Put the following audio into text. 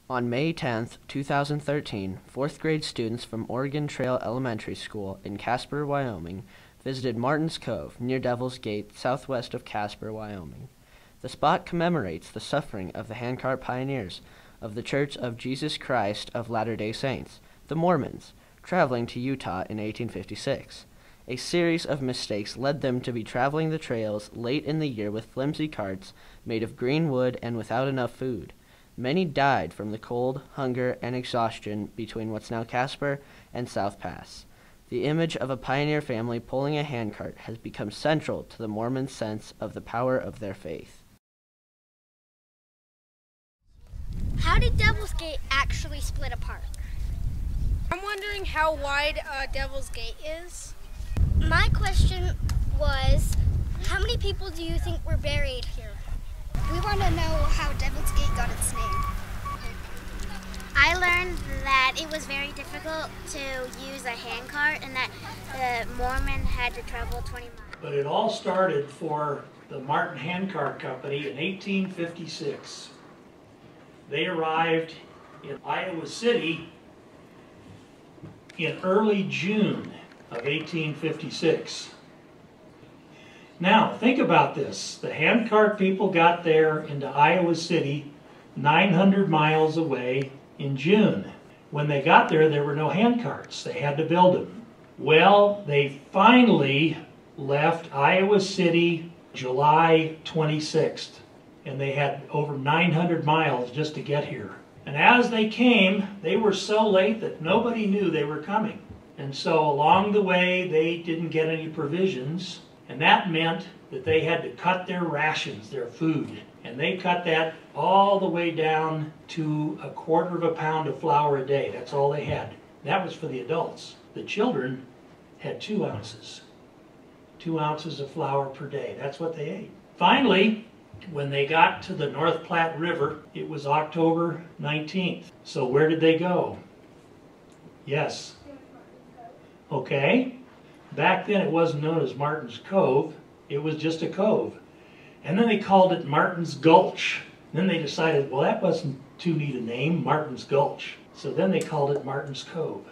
On May 10, 2013, fourth grade students from Oregon Trail Elementary School in Casper, Wyoming, visited Martin's Cove near Devil's Gate, southwest of Casper, Wyoming. The spot commemorates the suffering of the handcart pioneers of the Church of Jesus Christ of Latter-day Saints, the Mormons, traveling to Utah in 1856. A series of mistakes led them to be traveling the trails late in the year with flimsy carts made of green wood and without enough food. Many died from the cold, hunger, and exhaustion between what's now Casper and South Pass. The image of a pioneer family pulling a handcart has become central to the Mormons' sense of the power of their faith. How did Devil's Gate actually split apart? I'm wondering how wide Devil's Gate is. My question was, how many people do you think were buried here? We want to know how Devil's Gate got its name. I learned that it was very difficult to use a handcart and that the Mormon had to travel 20 miles. But it all started for the Martin Handcart Company in 1856. They arrived in Iowa City in early June of 1856. Now, think about this. The handcart people got there into Iowa City 900 miles away in June. When they got there, there were no handcarts. They had to build them. Well, they finally left Iowa City July 26th, and they had over 900 miles just to get here. And as they came, they were so late that nobody knew they were coming. And so along the way, they didn't get any provisions. And that meant that they had to cut their rations, their food. And they cut that all the way down to 1/4 pound of flour a day. That's all they had. That was for the adults. The children had 2 ounces. 2 ounces of flour per day. That's what they ate. Finally, when they got to the North Platte River, it was October 19th. So where did they go? Yes. Okay. Back then it wasn't known as Martin's Cove, it was just a cove. And then they called it Martin's Gulch. Then they decided, well, that wasn't too neat a name, Martin's Gulch. So then they called it Martin's Cove.